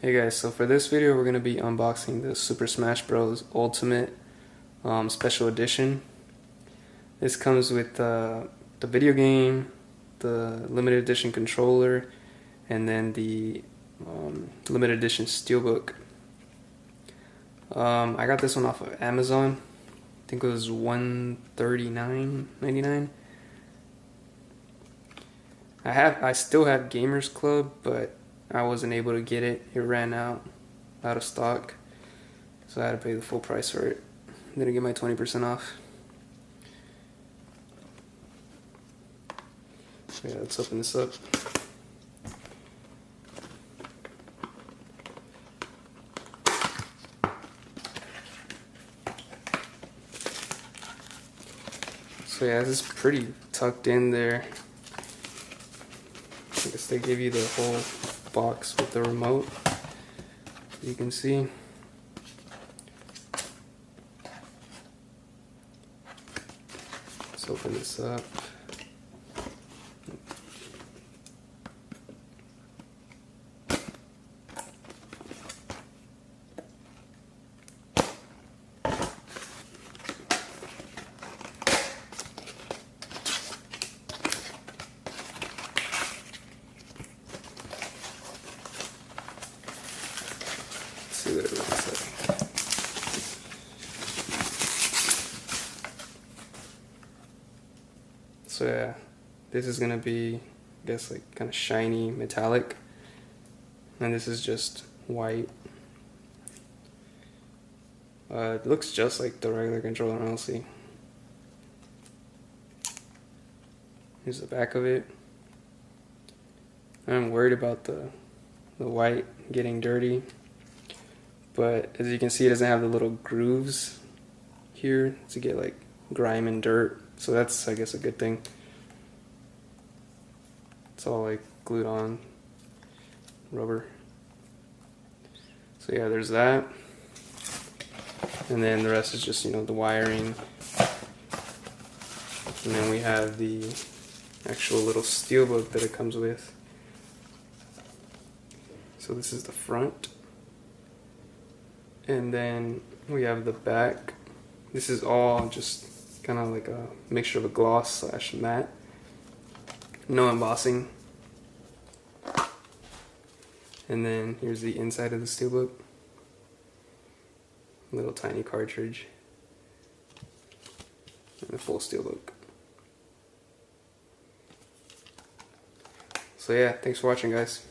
Hey guys, so for this video we're going to be unboxing the Super Smash Bros. Ultimate Special Edition. This comes with the video game, the limited edition controller, and then the limited edition steelbook. I got this one off of Amazon. I think it was $139.99. I still have Gamers Club, but I wasn't able to get it. It ran out of stock, so I had to pay the full price for it. Didn't get my 20% off. So yeah, let's open this up. So yeah, this is pretty tucked in there. I guess they give you the whole box with the remote, you can see. Let's open this up. See what it looks like. So yeah, this is gonna be, I guess, like kind of shiny metallic, and this is just white. It looks just like the regular controller, honestly. Here's the back of it. I'm worried about the white getting dirty, but as you can see, it doesn't have the little grooves here to get like grime and dirt, so that's, I guess, a good thing. It's all like glued on rubber. So yeah, there's that, and then the rest is just, you know, the wiring, and then we have the actual little steelbook that it comes with. So this is the front, and then we have the back. This is all just kind of like a mixture of a gloss slash matte. No embossing. And then here's the inside of the steelbook. Little tiny cartridge. And a full steelbook. So yeah, thanks for watching, guys.